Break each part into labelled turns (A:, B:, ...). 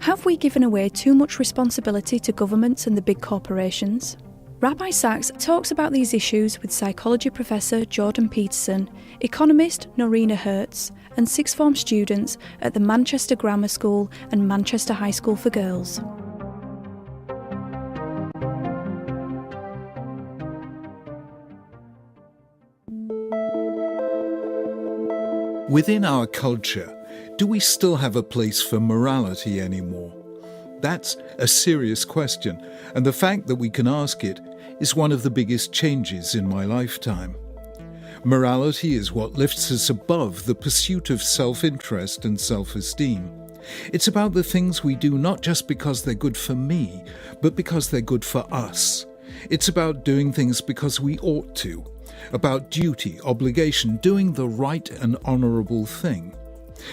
A: Have we given away too much responsibility to governments and the big corporations? Rabbi Sacks talks about these issues with psychology professor Jordan Peterson, economist Norina Hertz, and sixth form students at the Manchester Grammar School and Manchester High School for Girls.
B: Within our culture, do we still have a place for morality anymore? That's a serious question, and the fact that we can ask it is one of the biggest changes in my lifetime. Morality is what lifts us above the pursuit of self-interest and self-esteem. It's about the things we do not just because they're good for me, but because they're good for us. It's about doing things because we ought to, about duty, obligation, doing the right and honourable thing.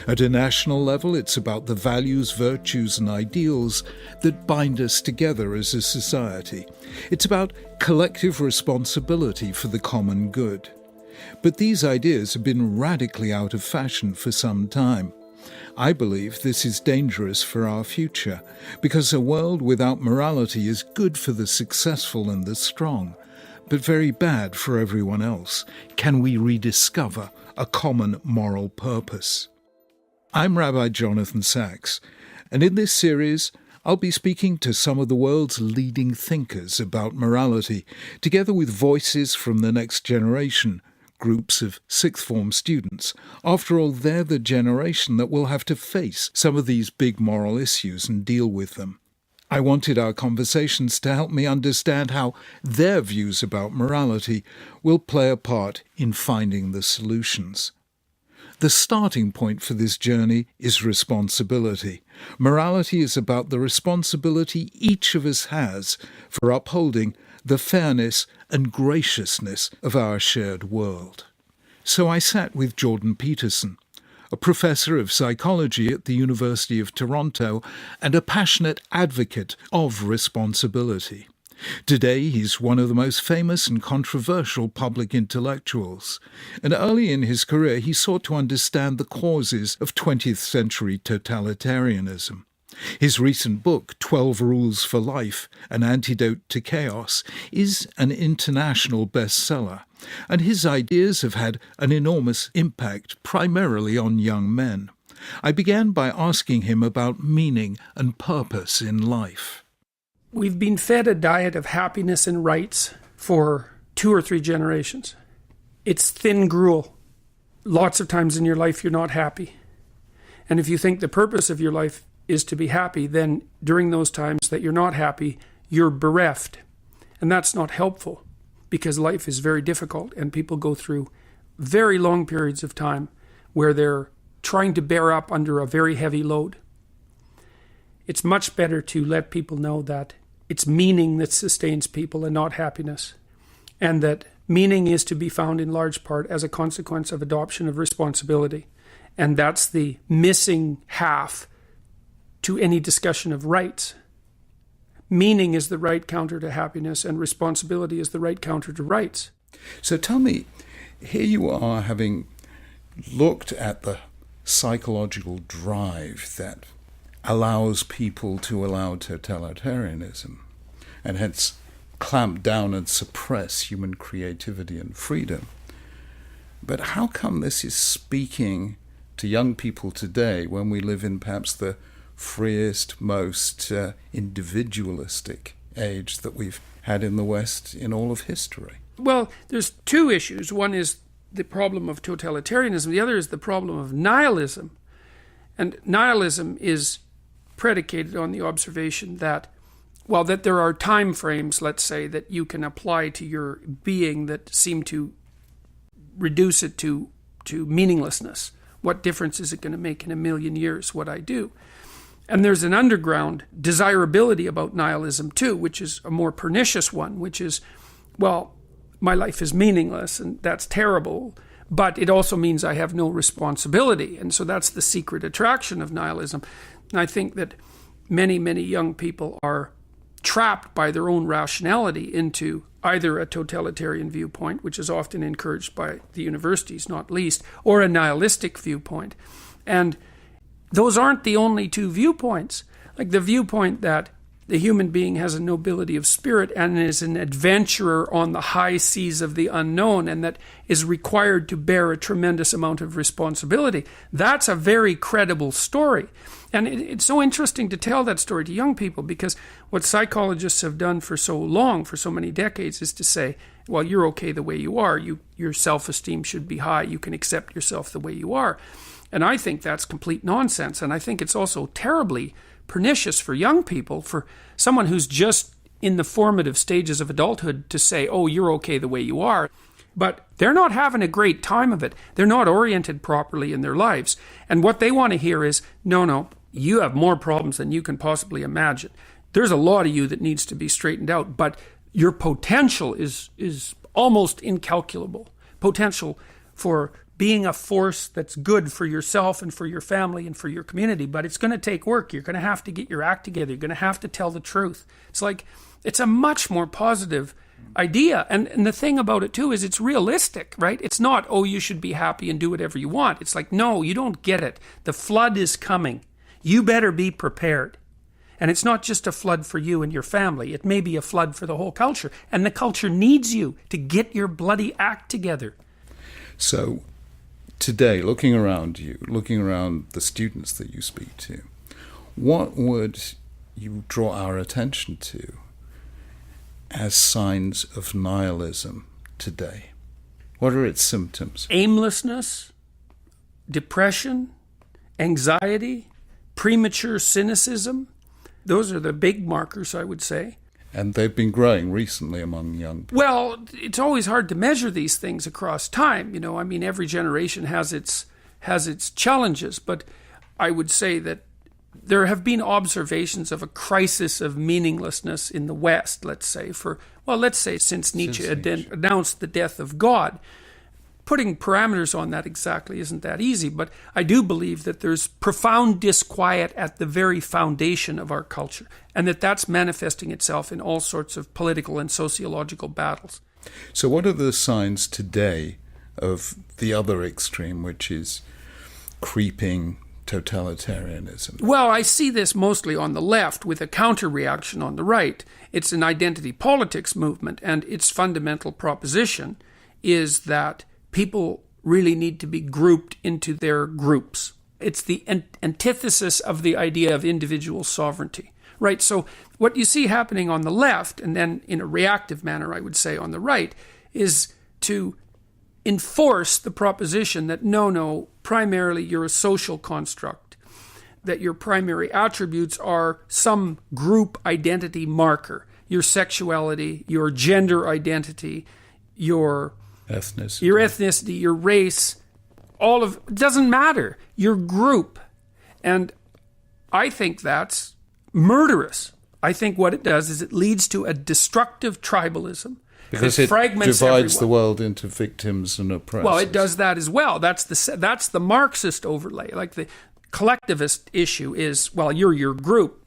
B: At a national level, it's about the values, virtues and ideals that bind us together as a society. It's about collective responsibility for the common good. But these ideas have been radically out of fashion for some time. I believe this is dangerous for our future, because a world without morality is good for the successful and the strong, but very bad for everyone else. Can we rediscover a common moral purpose? I'm Rabbi Jonathan Sacks, and in this series, I'll be speaking to some of the world's leading thinkers about morality, together with voices from the next generation, groups of sixth form students. After all, they're the generation that will have to face some of these big moral issues and deal with them. I wanted our conversations to help me understand how their views about morality will play a part in finding the solutions. The starting point for this journey is responsibility. Morality is about the responsibility each of us has for upholding the fairness and graciousness of our shared world. So I sat with Jordan Peterson, a professor of psychology at the University of Toronto and a passionate advocate of responsibility. Today, he's one of the most famous and controversial public intellectuals, and early in his career he sought to understand the causes of 20th century totalitarianism. His recent book, 12 Rules for Life, An Antidote to Chaos, is an international bestseller, and his ideas have had an enormous impact, primarily on young men. I began by asking him about meaning and purpose in life.
C: We've been fed a diet of happiness and rights for 2 or 3 generations. It's thin gruel. Lots of times in your life you're not happy. And if you think the purpose of your life is to be happy, then during those times that you're not happy, you're bereft. And that's not helpful, because life is very difficult and people go through very long periods of time where they're trying to bear up under a very heavy load. It's much better to let people know that it's meaning that sustains people and not happiness, and that meaning is to be found in large part as a consequence of adoption of responsibility. And that's the missing half to any discussion of rights. Meaning is the right counter to happiness, and responsibility is the right counter to rights.
B: So tell me, here you are having looked at the psychological drive that allows people to allow totalitarianism and hence clamp down and suppress human creativity and freedom. But how come this is speaking to young people today when we live in perhaps the freest, most individualistic age that we've had in the West in all of history?
C: Well, there's 2 issues. One is the problem of totalitarianism. The other is the problem of nihilism. And nihilism is predicated on the observation that, well, that there are time frames, let's say, that you can apply to your being that seem to reduce it to meaninglessness. What difference is it going to make in a million years what I do? And there's an underground desirability about nihilism too, which is a more pernicious one, which is, well, my life is meaningless and that's terrible, but it also means I have no responsibility. And so that's the secret attraction of nihilism. And I think that many, many young people are trapped by their own rationality into either a totalitarian viewpoint, which is often encouraged by the universities, not least, or a nihilistic viewpoint. And those aren't the only 2 viewpoints. Like the viewpoint that the human being has a nobility of spirit and is an adventurer on the high seas of the unknown and that is required to bear a tremendous amount of responsibility. That's a very credible story. And it's so interesting to tell that story to young people, because what psychologists have done for so long, for so many decades, is to say, well, you're okay the way you are. Your self-esteem should be high. You can accept yourself the way you are. And I think that's complete nonsense. And I think it's also terribly pernicious for young people, for someone who's just in the formative stages of adulthood to say, oh, you're okay the way you are. But they're not having a great time of it. They're not oriented properly in their lives. And what they want to hear is, no, you have more problems than you can possibly imagine. There's a lot of you that needs to be straightened out, but your potential is almost incalculable. Potential for being a force that's good for yourself and for your family and for your community, but it's going to take work. You're going to have to get your act together. You're going to have to tell the truth. It's a much more positive idea. And the thing about it too is it's realistic, right? It's not, oh, you should be happy and do whatever you want. It's like, no, you don't get it. The flood is coming. You better be prepared. And it's not just a flood for you and your family. It may be a flood for the whole culture. And the culture needs you to get your bloody act together.
B: So today, looking around you, looking around the students that you speak to, what would you draw our attention to as signs of nihilism today? What are its symptoms?
C: Aimlessness, depression, anxiety, premature cynicism. Those are the big markers, I would say.
B: And they've been growing recently among young people.
C: Well, it's always hard to measure these things across time. Every generation has its challenges, but I would say that there have been observations of a crisis of meaninglessness in the West, let's say, since Nietzsche announced the death of God. Putting parameters on that exactly isn't that easy, but I do believe that there's profound disquiet at the very foundation of our culture, and that's manifesting itself in all sorts of political and sociological battles.
B: So what are the signs today of the other extreme, which is creeping totalitarianism?
C: Well, I see this mostly on the left with a counter-reaction on the right. It's an identity politics movement, and its fundamental proposition is that people really need to be grouped into their groups. It's the antithesis of the idea of individual sovereignty, right? So what you see happening on the left, and then in a reactive manner, I would say, on the right, is to enforce the proposition that no, primarily you're a social construct, that your primary attributes are some group identity marker, your sexuality, your gender identity, your ethnicity, your race, it doesn't matter, your group. And I think that's murderous. I think what it does is it leads to a destructive tribalism.
B: Because it divides everyone. The world into victims and oppressors.
C: Well, it does that as well. That's the Marxist overlay. Like the collectivist issue is, well, you're your group,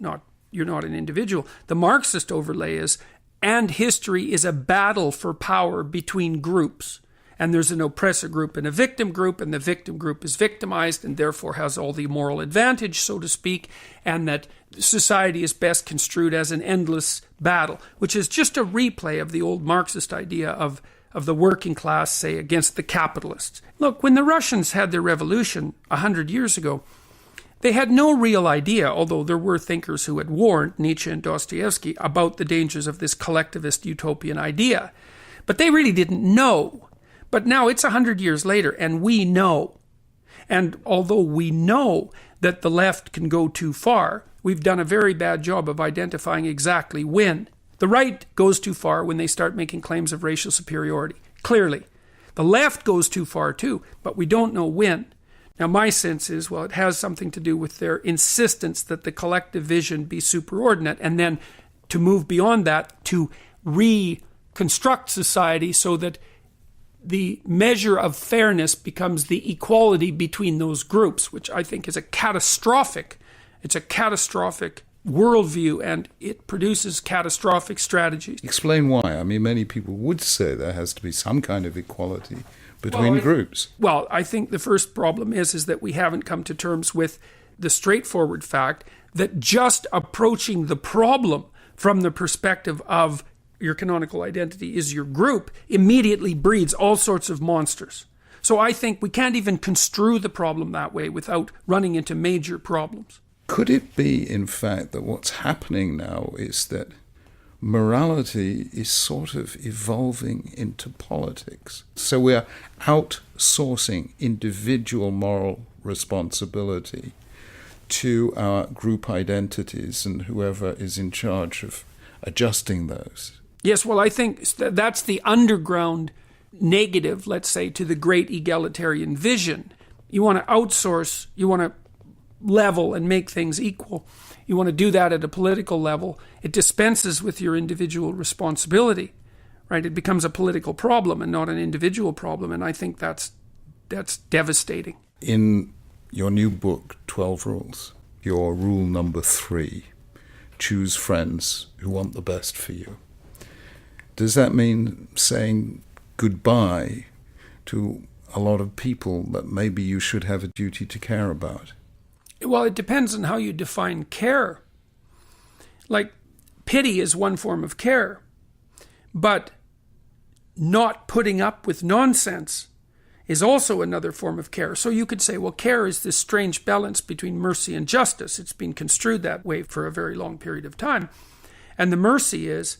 C: you're not an individual. The Marxist overlay is, and history is a battle for power between groups. And there's an oppressor group and a victim group, and the victim group is victimized and therefore has all the moral advantage, so to speak, and that society is best construed as an endless battle, which is just a replay of the old Marxist idea of the working class, say, against the capitalists. Look, when the Russians had their revolution 100 years ago, they had no real idea, although there were thinkers who had warned, Nietzsche and Dostoevsky, about the dangers of this collectivist utopian idea. But they really didn't know. But now it's 100 years later, and we know. And although we know that the left can go too far, we've done a very bad job of identifying exactly when. The right goes too far when they start making claims of racial superiority, clearly. The left goes too far too, but we don't know when. Now, my sense is, well, it has something to do with their insistence that the collective vision be superordinate, and then to move beyond that, to reconstruct society so that the measure of fairness becomes the equality between those groups, which I think is a catastrophic worldview, and it produces catastrophic strategies.
B: Explain why. I mean, many people would say there has to be some kind of equality between groups.
C: Well, I think the first problem is that we haven't come to terms with the straightforward fact that just approaching the problem from the perspective of your canonical identity is your group immediately breeds all sorts of monsters. So I think we can't even construe the problem that way without running into major problems.
B: Could it be, in fact, that what's happening now is that morality is sort of evolving into politics? So we're outsourcing individual moral responsibility to our group identities and whoever is in charge of adjusting those.
C: Yes, well, I think that's the underground negative, let's say, to the great egalitarian vision. You want to outsource, you want to level and make things equal. You want to do that at a political level. It dispenses with your individual responsibility, right? It becomes a political problem and not an individual problem, and I think that's devastating.
B: In your new book, 12 Rules, your rule number 3, choose friends who want the best for you. Does that mean saying goodbye to a lot of people that maybe you should have a duty to care about?
C: Well, it depends on how you define care. Like, pity is one form of care, but not putting up with nonsense is also another form of care. So you could say, well, care is this strange balance between mercy and justice. It's been construed that way for a very long period of time. And the mercy is,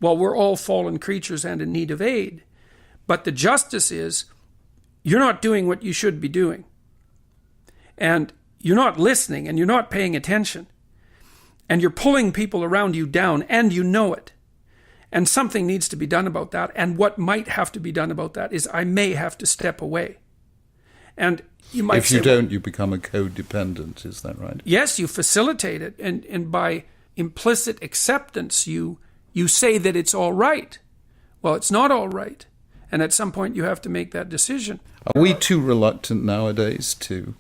C: well, we're all fallen creatures and in need of aid. But the justice is, you're not doing what you should be doing. And you're not listening and you're not paying attention. And you're pulling people around you down and you know it. And something needs to be done about that. And what might have to be done about that is I may have to step away. And you might say,
B: if you don't, you become a codependent, is that right?
C: Yes, you facilitate it. And by implicit acceptance, you say that it's all right. Well, it's not all right. And at some point you have to make that decision.
B: Are we too reluctant nowadays to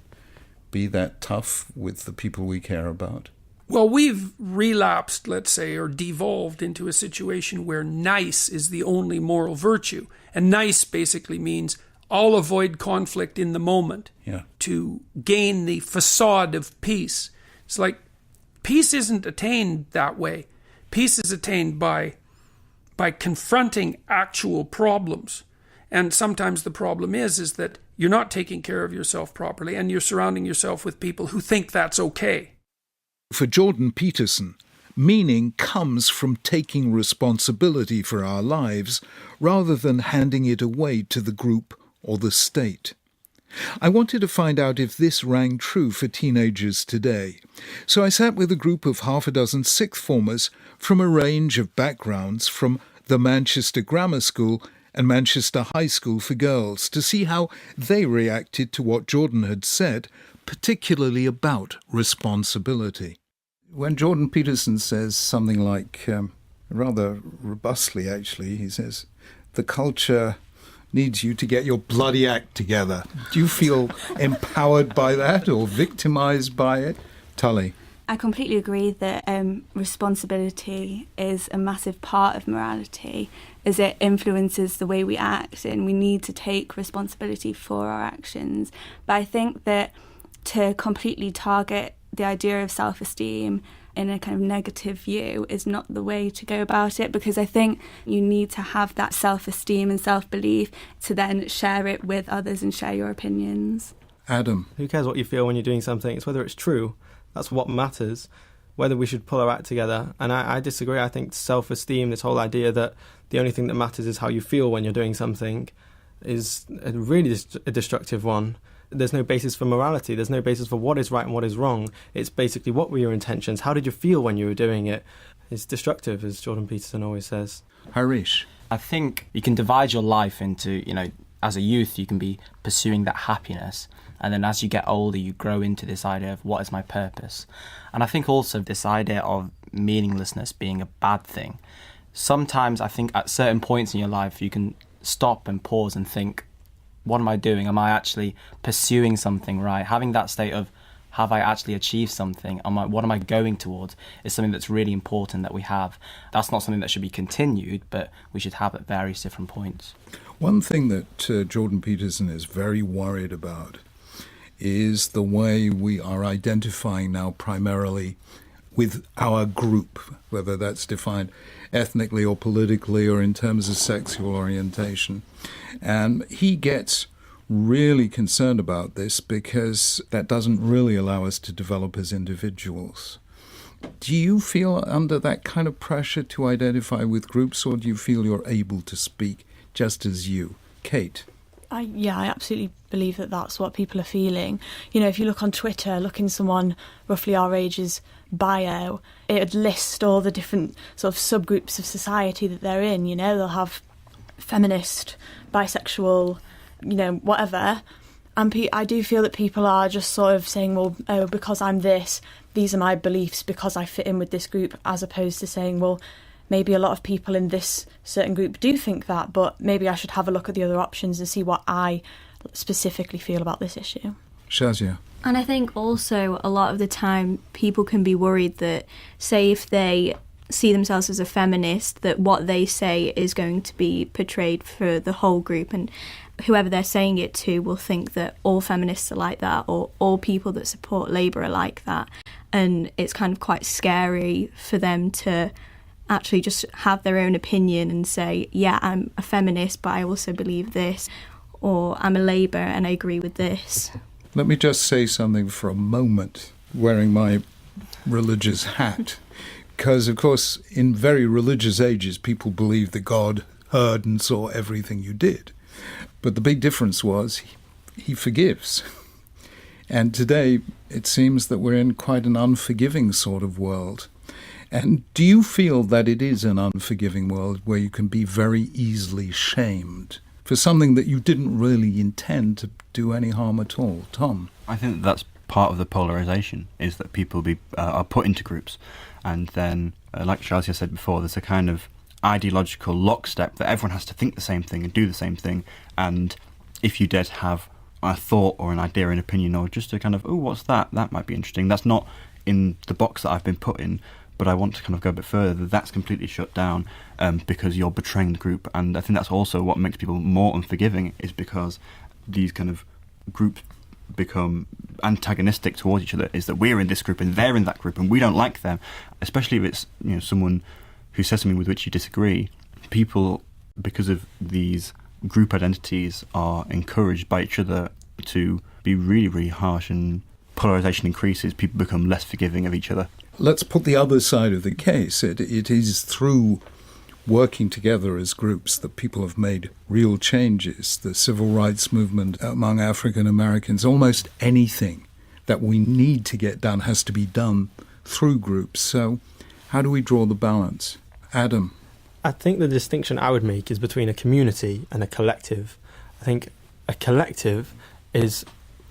B: be that tough with the people we care about?
C: Well, we've relapsed, let's say, or devolved into a situation where nice is the only moral virtue. And nice basically means I'll avoid conflict in the moment to gain the facade of peace. It's like peace isn't attained that way. Peace is attained by confronting actual problems. And sometimes the problem is that you're not taking care of yourself properly and you're surrounding yourself with people who think that's okay.
B: For Jordan Peterson, meaning comes from taking responsibility for our lives rather than handing it away to the group or the state. I wanted to find out if this rang true for teenagers today, so I sat with a group of half a dozen sixth formers from a range of backgrounds from the Manchester Grammar School and Manchester High School for Girls to see how they reacted to what Jordan had said, particularly about responsibility. When Jordan Peterson says something like, rather robustly actually, he says, the culture needs you to get your bloody act together. Do you feel empowered by that or victimised by it? Tully?
D: I completely agree that responsibility is a massive part of morality as it influences the way we act, and we need to take responsibility for our actions. But I think that to completely target the idea of self-esteem in a kind of negative view is not the way to go about it, because I think you need to have that self-esteem and self-belief to then share it with others and share your opinions.
B: Adam?
E: Who cares what you feel when you're doing something? It's whether it's true. That's what matters, whether we should pull our act together. And I disagree. I think self-esteem, this whole idea that the only thing that matters is how you feel when you're doing something, is a really a destructive one. There's no basis for morality. There's no basis for what is right and what is wrong. It's basically, what were your intentions? How did you feel when you were doing it? It's destructive, as Jordan Peterson always says.
B: Harish?
F: I think you can divide your life into, as a youth, you can be pursuing that happiness. And then as you get older, you grow into this idea of what is my purpose. And I think also this idea of meaninglessness being a bad thing. Sometimes I think at certain points in your life, you can stop and pause and think, what am I doing? Am I actually pursuing something right? Having that state of, have I actually achieved something? What am I going towards? Is something that's really important that we have. That's not something that should be continued, but we should have at various different points.
B: One thing that Jordan Peterson is very worried about is the way we are identifying now primarily with our group, whether that's defined ethnically or politically or in terms of sexual orientation. And he gets really concerned about this because that doesn't really allow us to develop as individuals. Do you feel under that kind of pressure to identify with groups, or do you feel you're able to speak just as you? Kate?
G: I absolutely believe that that's what people are feeling. You know, if you look on Twitter, look in someone roughly our age's bio, it would list all the different sort of subgroups of society that they're in. You know, they'll have feminist, bisexual, you know, whatever. And I do feel that people are just sort of saying, well, oh, because I'm this, these are my beliefs because I fit in with this group, as opposed to saying, well, maybe a lot of people in this certain group do think that, but maybe I should have a look at the other options and see what I specifically feel about this issue.
B: Shazia?
H: And I think also a lot of the time people can be worried that, say, if they see themselves as a feminist, that what they say is going to be portrayed for the whole group, and whoever they're saying it to will think that all feminists are like that, or all people that support Labour are like that. And it's kind of quite scary for them to actually just have their own opinion and say, yeah, I'm a feminist, but I also believe this, or I'm a Labour and I agree with this.
B: Let me just say something for a moment, wearing my religious hat. Because, of course, in very religious ages, people believed that God heard and saw everything you did. But the big difference was he forgives. And today, it seems that we're in quite an unforgiving sort of world. And do you feel that it is an unforgiving world where you can be very easily shamed for something that you didn't really intend to do any harm at all? Tom?
I: I think that's part of the polarisation, is that people are put into groups. And then, like Shazia said before, there's a kind of ideological lockstep that everyone has to think the same thing and do the same thing. And if you dare to have a thought or an idea, an opinion, or just a kind of, oh, what's that? That might be interesting. That's not in the box that I've been put in, but I want to kind of go a bit further. That's completely shut down because you're betraying the group. And I think that's also what makes people more unforgiving, is because these kind of groups become antagonistic towards each other, is that we're in this group and they're in that group and we don't like them, especially if it's, you know, someone who says something with which you disagree. People, because of these group identities, are encouraged by each other to be really, really harsh, and polarisation increases. People become less forgiving of each other.
B: Let's put the other side of the case. It is through working together as groups that people have made real changes. The civil rights movement among African Americans, almost anything that we need to get done has to be done through groups. So how do we draw the balance? Adam?
E: I think the distinction I would make is between a community and a collective. I think a collective is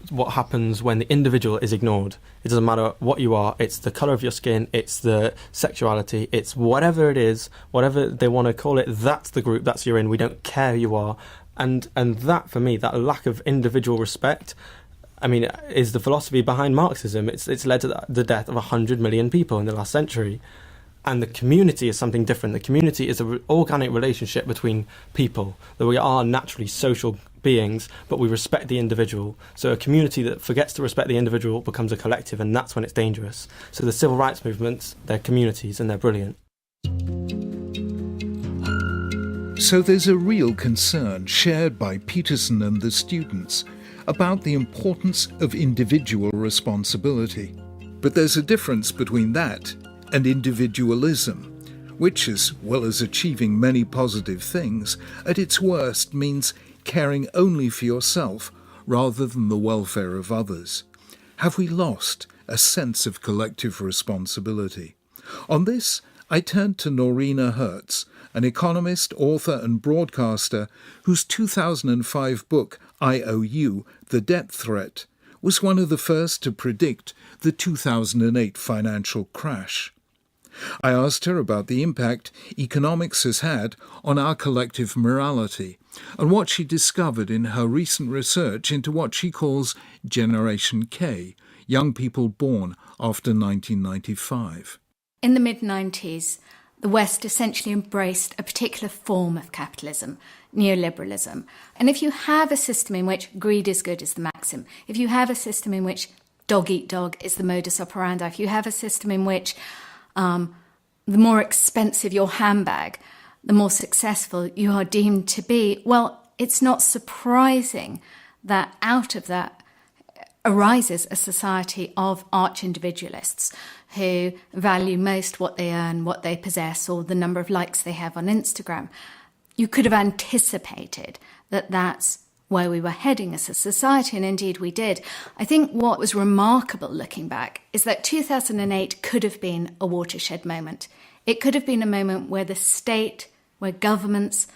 E: what happens when the individual is ignored. It doesn't matter what you are, it's the colour of your skin, it's the sexuality, it's whatever it is, whatever they want to call it, that's the group, that's you're in, we don't care who you are. And that, for me, that lack of individual respect, I mean, is the philosophy behind Marxism. It's led to the death of 100 million people in the last century. And the community is something different. The community is an organic relationship between people, that we are naturally social beings, but we respect the individual. So a community that forgets to respect the individual becomes a collective, and that's when it's dangerous. So the civil rights movements, they're communities, and they're brilliant.
B: So there's a real concern shared by Peterson and the students about the importance of individual responsibility. But there's a difference between that and individualism, which, as well as achieving many positive things, at its worst means caring only for yourself rather than the welfare of others. Have we lost a sense of collective responsibility? On this, I turned to Norina Hertz, an economist, author and broadcaster whose 2005 book, IOU, The Debt Threat, was one of the first to predict the 2008 financial crash. I asked her about the impact economics has had on our collective morality and what she discovered in her recent research into what she calls Generation K, young people born after 1995.
J: In the mid-90s, the West essentially embraced a particular form of capitalism, neoliberalism. And if you have a system in which greed is good is the maxim, if you have a system in which dog eat dog is the modus operandi, if you have a system in which the more expensive your handbag, the more successful you are deemed to be, well, it's not surprising that out of that arises a society of arch-individualists who value most what they earn, what they possess, or the number of likes they have on Instagram. You could have anticipated that that's where we were heading as a society, and indeed we did. I think what was remarkable looking back is that 2008 could have been a watershed moment. It could have been a moment where the state, where governments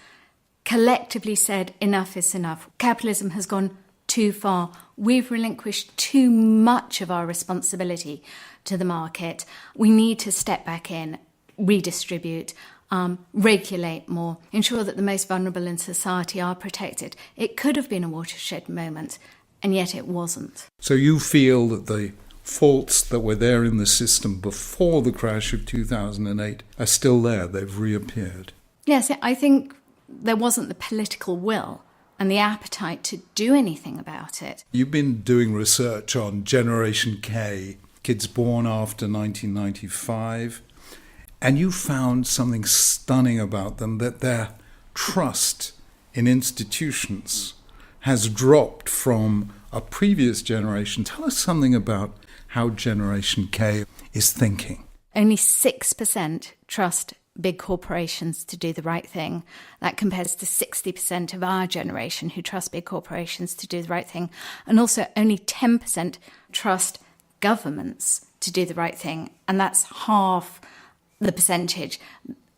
J: collectively said enough is enough. Capitalism has gone too far. We've relinquished too much of our responsibility to the market. We need to step back in, redistribute, regulate more, ensure that the most vulnerable in society are protected. It could have been a watershed moment, and yet it wasn't.
B: So you feel that the faults that were there in the system before the crash of 2008 are still there, they've reappeared?
J: Yes, I think there wasn't the political will and the appetite to do anything about it.
B: You've been doing research on Generation K, kids born after 1995, and you found something stunning about them, that their trust in institutions has dropped from a previous generation. Tell us something about how Generation K is thinking.
J: Only 6% trust big corporations to do the right thing. That compares to 60% of our generation who trust big corporations to do the right thing. And also only 10% trust governments to do the right thing. And that's half the percentage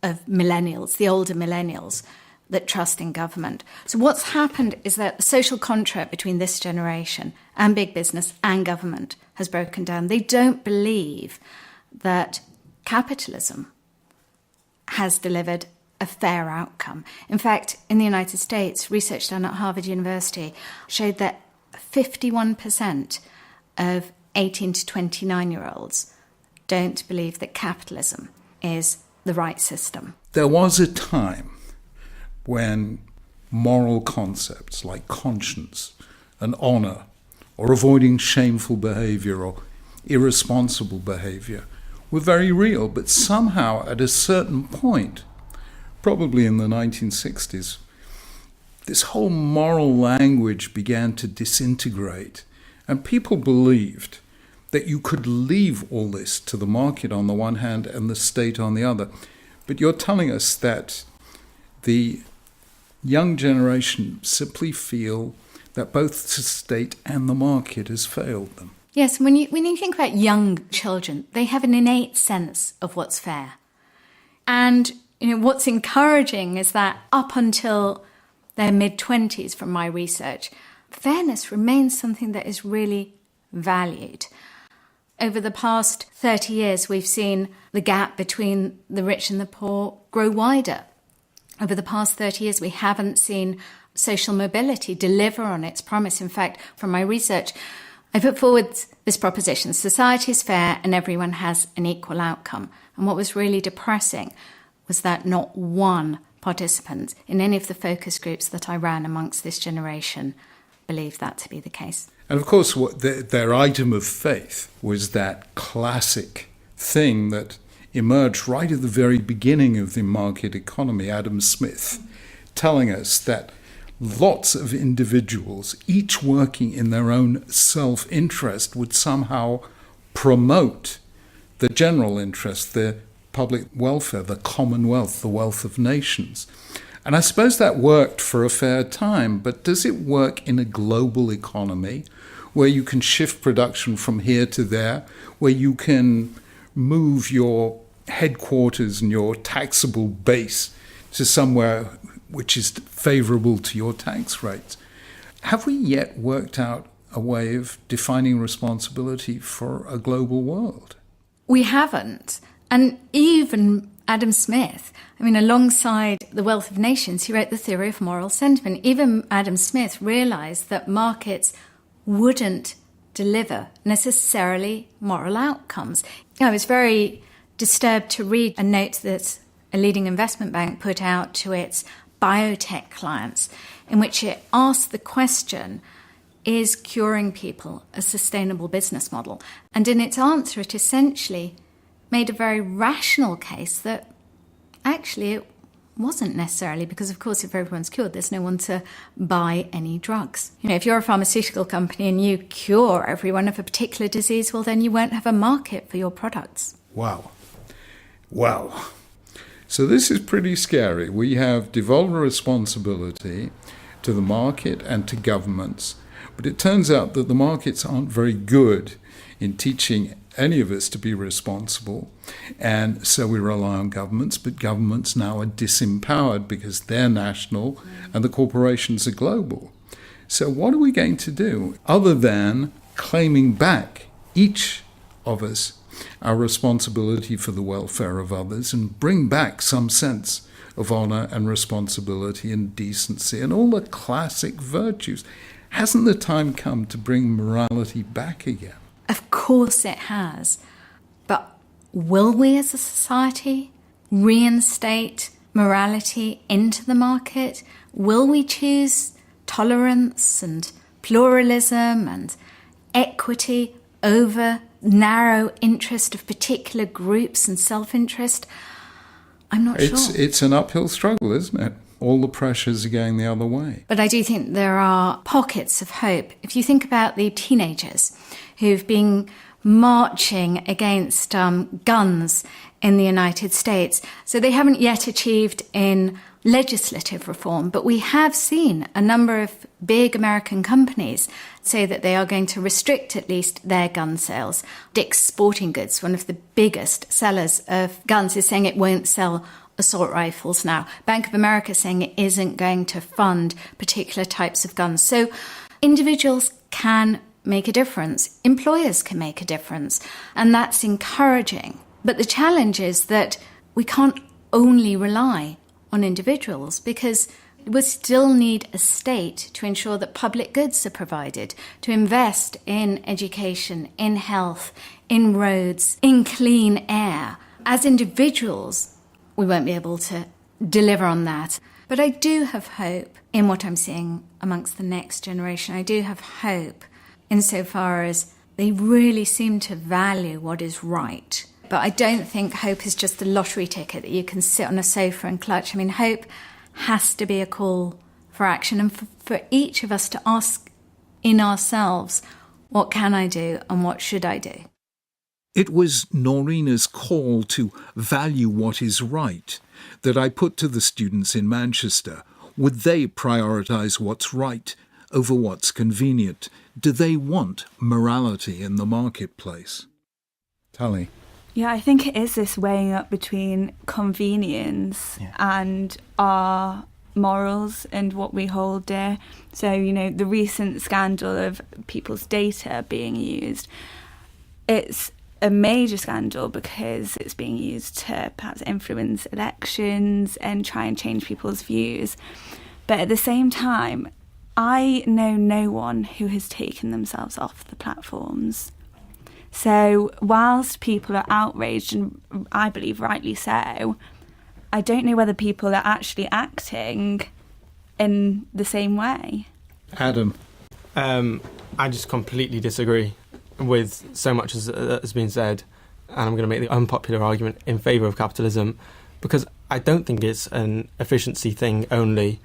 J: of millennials, the older millennials, that trust in government. So what's happened is that the social contract between this generation and big business and government has broken down. They don't believe that capitalism has delivered a fair outcome. In fact, in the United States, research done at Harvard University showed that 51% of 18 to 29-year-olds don't believe that capitalism is the right system.
B: There was a time when moral concepts like conscience and honour, or avoiding shameful behaviour or irresponsible behaviour, were very real, but somehow at a certain point, probably in the 1960s, this whole moral language began to disintegrate, and people believed that you could leave all this to the market on the one hand and the state on the other. But you're telling us that the young generation simply feel that both the state and the market has failed them.
J: Yes, when you think about young children, they have an innate sense of what's fair. And what's encouraging is that up until their mid-20s, from my research, fairness remains something that is really valued. Over the past 30 years, we've seen the gap between the rich and the poor grow wider. Over the past 30 years, we haven't seen social mobility deliver on its promise. In fact, from my research, I put forward this proposition: society is fair and everyone has an equal outcome. And what was really depressing was that not one participant in any of the focus groups that I ran amongst this generation believed that to be the case.
B: And of course, their item of faith was that classic thing that emerged right at the very beginning of the market economy, Adam Smith, telling us that lots of individuals, each working in their own self-interest, would somehow promote the general interest, the public welfare, the commonwealth, the wealth of nations. And I suppose that worked for a fair time, but does it work in a global economy where you can shift production from here to there, where you can move your headquarters and your taxable base to somewhere which is favourable to your tax rates? Have we yet worked out a way of defining responsibility for a global world?
J: We haven't. And even Adam Smith, alongside The Wealth of Nations, he wrote The Theory of Moral Sentiment. Even Adam Smith realised that markets wouldn't deliver necessarily moral outcomes. I was very disturbed to read a note that a leading investment bank put out to its biotech clients, in which it asked the question, is curing people a sustainable business model? And in its answer, it essentially made a very rational case that actually it wasn't necessarily, because of course if everyone's cured, there's no one to buy any drugs. You know, if you're a pharmaceutical company and you cure everyone of a particular disease, well then you won't have a market for your products.
B: Wow. So this is pretty scary. We have devolved responsibility to the market and to governments, but it turns out that the markets aren't very good in teaching any of us to be responsible, and so we rely on governments, but governments now are disempowered because they're national and the corporations are global. So what are we going to do other than claiming back, each of us, our responsibility for the welfare of others and bring back some sense of honour and responsibility and decency and all the classic virtues? Hasn't the time come to bring morality back again?
J: Of course it has. But will we as a society reinstate morality into the market? Will we choose tolerance and pluralism and equity over narrow interest of particular groups and self-interest? I'm not sure.
B: It's an uphill struggle, isn't it? All the pressures are going the other way.
J: But I do think there are pockets of hope. If you think about the teenagers who've been marching against guns in the United States, so they haven't yet achieved in legislative reform, but we have seen a number of big American companies say that they are going to restrict at least their gun sales. Dick's Sporting Goods, one of the biggest sellers of guns, is saying it won't sell assault rifles now. Bank of America saying it isn't going to fund particular types of guns. So individuals can make a difference. Employers can make a difference. And that's encouraging. But the challenge is that we can't only rely on individuals, because we still need a state to ensure that public goods are provided, to invest in education, in health, in roads, in clean air. As individuals, we won't be able to deliver on that. But I do have hope in what I'm seeing amongst the next generation. I do have hope insofar as they really seem to value what is right. But I don't think hope is just a lottery ticket that you can sit on a sofa and clutch. I mean, hope has to be a call for action, and for each of us to ask in ourselves, what can I do and what should I do?
B: It was Noreena's call to value what is right that I put to the students in Manchester. Would they prioritise what's right over what's convenient? Do they want morality in the marketplace? Tali.
D: Yeah, I think it is this weighing up between convenience and our morals and what we hold dear. So, you know, the recent scandal of people's data being used, it's a major scandal because it's being used to perhaps influence elections and try and change people's views. But at the same time, I know no one who has taken themselves off the platforms. So whilst people are outraged, and I believe rightly so, I don't know whether people are actually acting in the same way.
B: Adam.
E: I just completely disagree with so much as has been said, and I'm going to make the unpopular argument in favour of capitalism, because I don't think it's an efficiency thing only.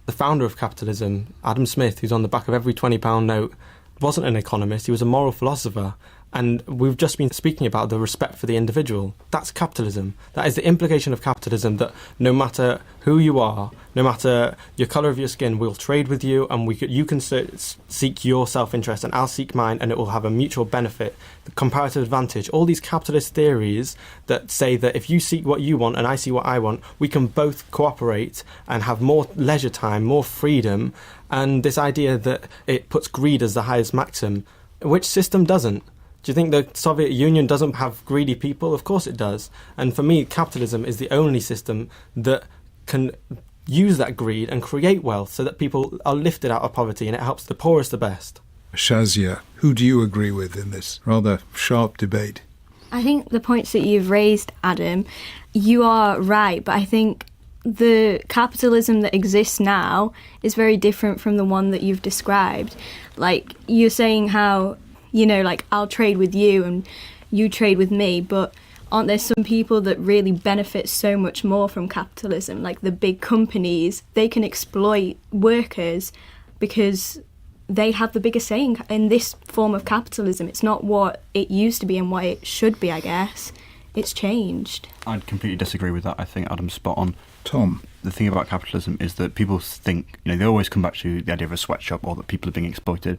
E: The founder of capitalism, Adam Smith, who's on the back of every £20 note, wasn't an economist, he was a moral philosopher. And we've just been speaking about the respect for the individual. That's capitalism. That is the implication of capitalism, that no matter who you are, no matter your colour of your skin, we'll trade with you, and you can seek your self-interest and I'll seek mine, and it will have a mutual benefit, the comparative advantage. All these capitalist theories that say that if you seek what you want and I see what I want, we can both cooperate and have more leisure time, more freedom, and this idea that it puts greed as the highest maxim. Which system doesn't? Do you think the Soviet Union doesn't have greedy people? Of course it does. And for me, capitalism is the only system that can use that greed and create wealth so that people are lifted out of poverty, and it helps the poorest the best.
B: Shazia, who do you agree with in this rather sharp debate?
H: I think the points that you've raised, Adam, you are right, but I think the capitalism that exists now is very different from the one that you've described. Like, you're saying how, you know, like, I'll trade with you and you trade with me, but aren't there some people that really benefit so much more from capitalism? Like the big companies, they can exploit workers because they have the biggest say in this form of capitalism. It's not what it used to be and what it should be, I guess. It's changed.
I: I'd completely disagree with that. I think Adam's spot on.
B: Tom?
I: The thing about capitalism is that people think, you know, they always come back to the idea of a sweatshop or that people are being exploited.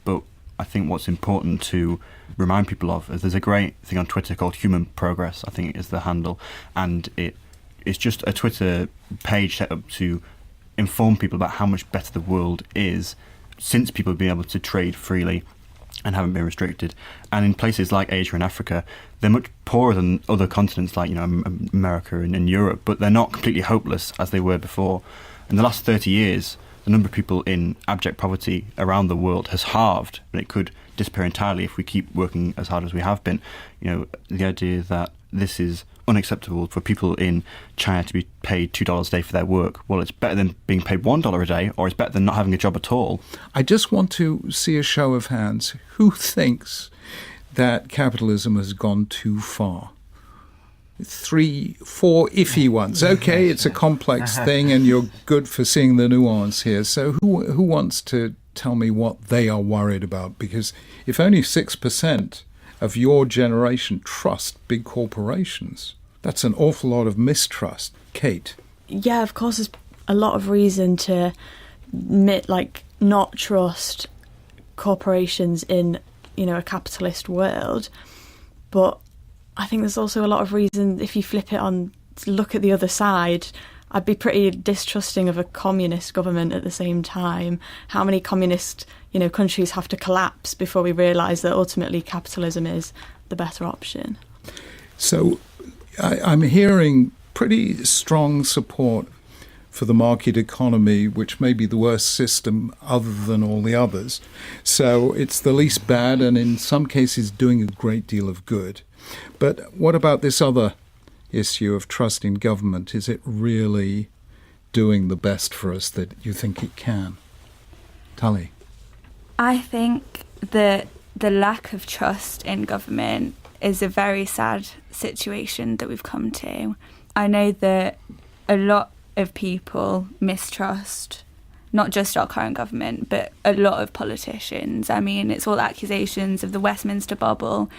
I: But I think what's important to remind people of is there's a great thing on Twitter called Human Progress, I think is the handle. And it's just a Twitter page set up to inform people about how much better the world is since people have been able to trade freely and haven't been restricted. And in places like Asia and Africa, they're much poorer than other continents like, you know, America and Europe, but they're not completely hopeless as they were before. In the last 30 years, the number of people in abject poverty around the world has halved, and it could disappear entirely if we keep working as hard as we have been. You know, the idea that this is unacceptable for people in China to be paid $2 a day for their work. Well, it's better than being paid $1 a day, or it's better than not having a job at all.
B: I just want to see a show of hands. Who thinks that capitalism has gone too far? 3, 4 iffy ones. Okay, it's a complex thing and you're good for seeing the nuance here. So who wants to tell me what they are worried about? Because if only 6% of your generation trust big corporations, that's an awful lot of mistrust. Kate?
G: Yeah, of course, there's a lot of reason to not trust corporations in, you know, a capitalist world. But I think there's also a lot of reason, if you flip it on, to look at the other side. I'd be pretty distrusting of a communist government at the same time. How many communist, you know, countries have to collapse before we realise that ultimately capitalism is the better option?
B: So I'm hearing pretty strong support for the market economy, which may be the worst system other than all the others. So it's the least bad and in some cases doing a great deal of good. But what about this other issue of trust in government? Is it really doing the best for us that you think it can? Tali?
D: I think that the lack of trust in government is a very sad situation that we've come to. I know that a lot of people mistrust not just our current government, but a lot of politicians. I mean, it's all accusations of the Westminster bubble.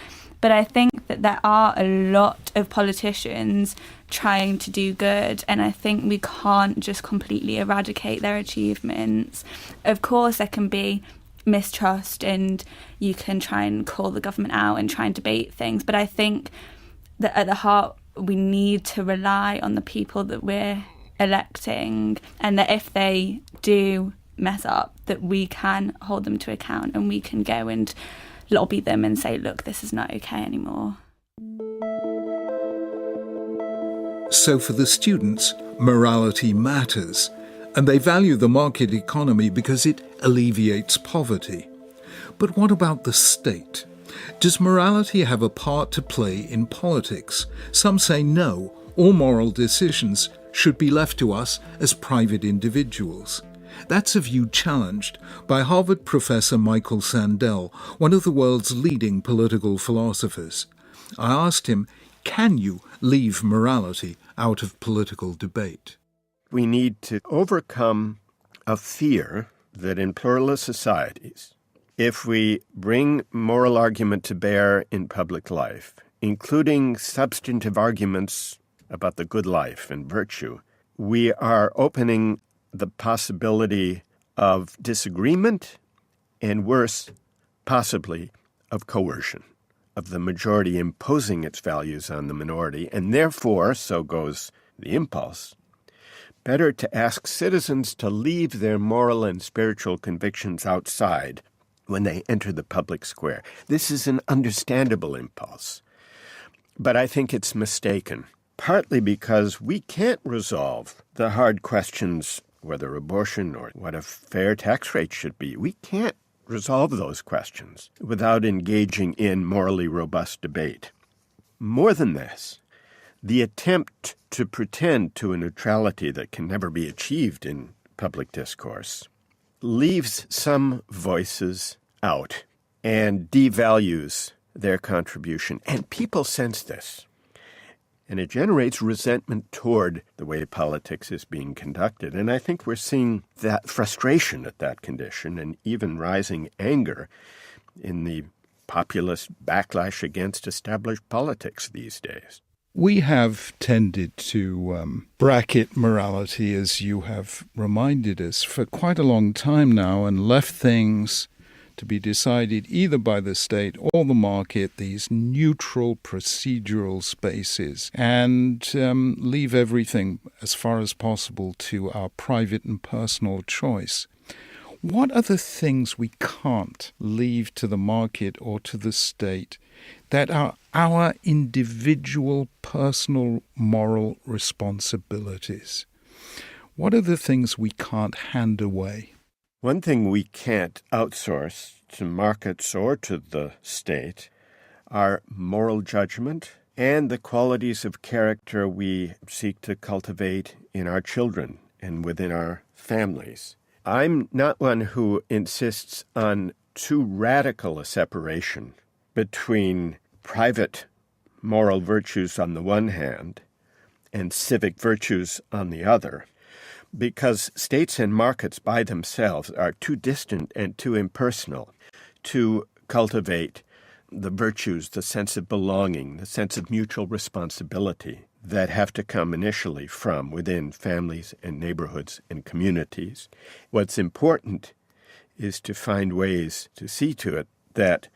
D: But I think that there are a lot of politicians trying to do good, and I think we can't just completely eradicate their achievements. Of course, there can be mistrust and you can try and call the government out and try and debate things, but I think that at the heart, we need to rely on the people that we're electing, and that if they do mess up, that we can hold them to account and we can go and lobby them and say, look, this is not okay anymore.
B: So for the students, morality matters, and they value the market economy because it alleviates poverty. But what about the state? Does morality have a part to play in politics? Some say no, all moral decisions should be left to us as private individuals. That's a view challenged by Harvard professor Michael Sandel, one of the world's leading political philosophers. I asked him, can you leave morality out of political debate?
K: We need to overcome a fear that in pluralist societies, if we bring moral argument to bear in public life, including substantive arguments about the good life and virtue, we are opening the possibility of disagreement and, worse, possibly of coercion, of the majority imposing its values on the minority, and therefore, so goes the impulse, better to ask citizens to leave their moral and spiritual convictions outside when they enter the public square. This is an understandable impulse, but I think it's mistaken, partly because we can't resolve the hard questions, whether abortion or what a fair tax rate should be. We can't resolve those questions without engaging in morally robust debate. more than this, the attempt to pretend to a neutrality that can never be achieved in public discourse leaves some voices out and devalues their contribution. And people sense this. And it generates resentment toward the way politics is being conducted. And I think we're seeing that frustration at that condition and even rising anger in the populist backlash against established politics these days.
B: We have tended to bracket morality, as you have reminded us, for quite a long time now, and left things to be decided either by the state or the market, these neutral procedural spaces, and leave everything as far as possible to our private and personal choice. What are the things we can't leave to the market or to the state that are our individual personal moral responsibilities? What are the things we can't hand away?
K: One thing we can't outsource to markets or to the state are moral judgment and the qualities of character we seek to cultivate in our children and within our families. I'm not one who insists on too radical a separation between private moral virtues on the one hand and civic virtues on the other, because states and markets by themselves are too distant and too impersonal to cultivate the virtues, the sense of belonging, the sense of mutual responsibility that have to come initially from within families and neighborhoods and communities. What's important is to find ways to see to it that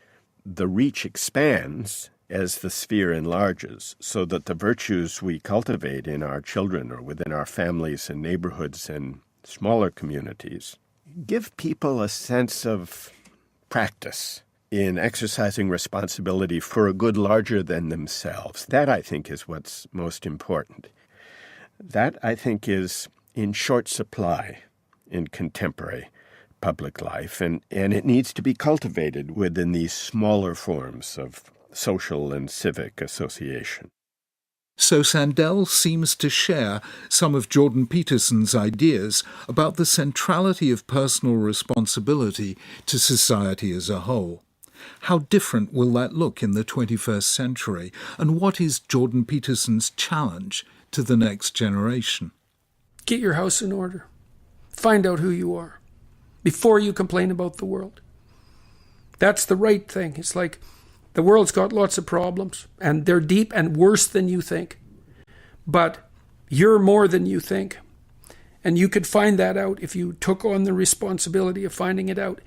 K: the reach expands as the sphere enlarges, so that the virtues we cultivate in our children or within our families and neighborhoods and smaller communities give people a sense of practice in exercising responsibility for a good larger than themselves. That, I think, is what's most important. That, I think, is in short supply in contemporary public life, and it needs to be cultivated within these smaller forms of social and civic association.
B: So Sandel seems to share some of Jordan Peterson's ideas about the centrality of personal responsibility to society as a whole. How different will that look in the 21st century, and what is Jordan Peterson's challenge to the next generation?
C: Get your house in order. Find out who you are before you complain about the world. That's the right thing. It's like the world's got lots of problems, and they're deep and worse than you think. But you're more than you think. And you could find that out if you took on the responsibility of finding it out.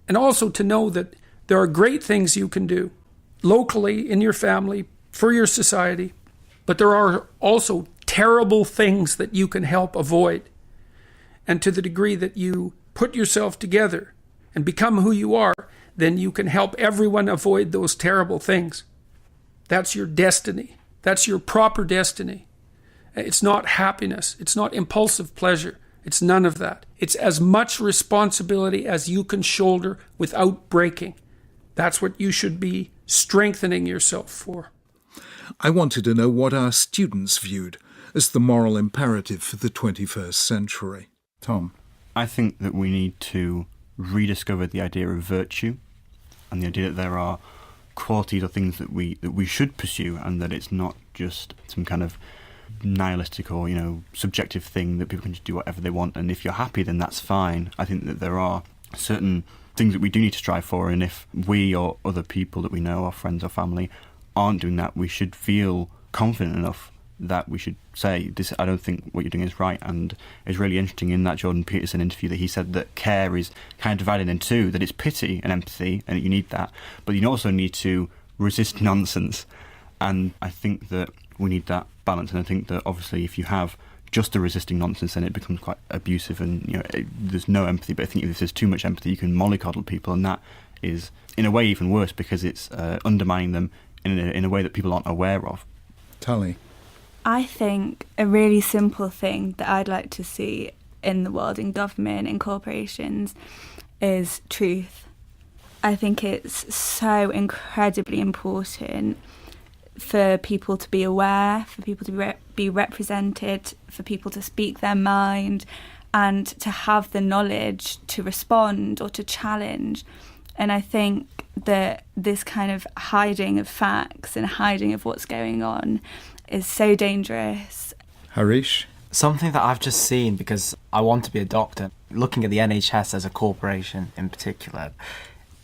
C: And also to know that there are great things you can do locally, in your family, for your society. But there are also terrible things that you can help avoid. And to the degree that you put yourself together and become who you are, then you can help everyone avoid those terrible things. That's your destiny. That's your proper destiny. It's not happiness. It's not impulsive pleasure. It's none of that. It's as much responsibility as you can shoulder without breaking. That's what you should be strengthening yourself for.
B: I wanted to know what our students viewed as the moral imperative for the 21st century. Tom?
I: I think that we need to rediscover the idea of virtue and the idea that there are qualities or things that we should pursue, and that it's not just some kind of nihilistic or, subjective thing that people can just do whatever they want, and if you're happy then that's fine. I think that there are certain things that we do need to strive for, and if we or other people that we know, our friends or family, aren't doing that, we should feel confident enough that we should say, "This, I don't think what you're doing is right." And it's really interesting in that Jordan Peterson interview that he said that care is kind of divided in two, that it's pity and empathy, and you need that, but you also need to resist nonsense. And I think that we need that balance, and I think that obviously if you have just the resisting nonsense, then it becomes quite abusive, and there's no empathy. But I think if there's too much empathy, you can mollycoddle people, and that is in a way even worse, because it's undermining them in a way that people aren't aware of.
B: Tali?
D: I think a really simple thing that I'd like to see in the world, in government, in corporations, is truth. I think it's so incredibly important for people to be aware, for people to be represented, for people to speak their mind, and to have the knowledge to respond or to challenge. And I think that this kind of hiding of facts and hiding of what's going on is so dangerous.
B: Harish?
F: Something that I've just seen, because I want to be a doctor, looking at the NHS as a corporation in particular,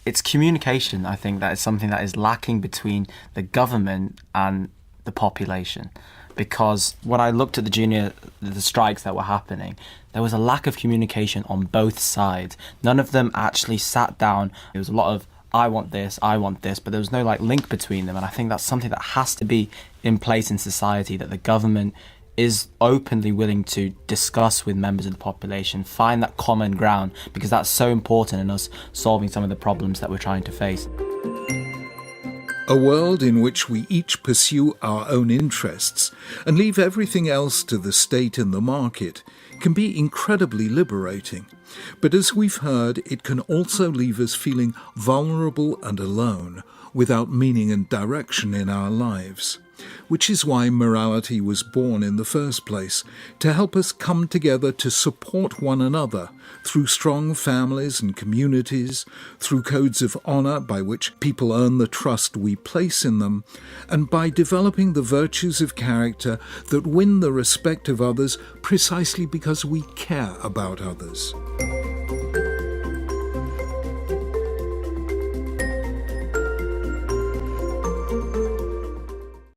F: it's communication, I think, that is something that is lacking between the government and the population. Because when I looked at the strikes that were happening, there was a lack of communication on both sides. None of them actually sat down. There was a lot of, I want this, but there was no link between them. And I think that's something that has to be in place in society, that the government is openly willing to discuss with members of the population, find that common ground, because that's so important in us solving some of the problems that we're trying to face.
B: A world in which we each pursue our own interests and leave everything else to the state and the market can be incredibly liberating. But as we've heard, it can also leave us feeling vulnerable and alone, without meaning and direction in our lives. Which is why morality was born in the first place, to help us come together to support one another through strong families and communities, through codes of honour by which people earn the trust we place in them, and by developing the virtues of character that win the respect of others precisely because we care about others.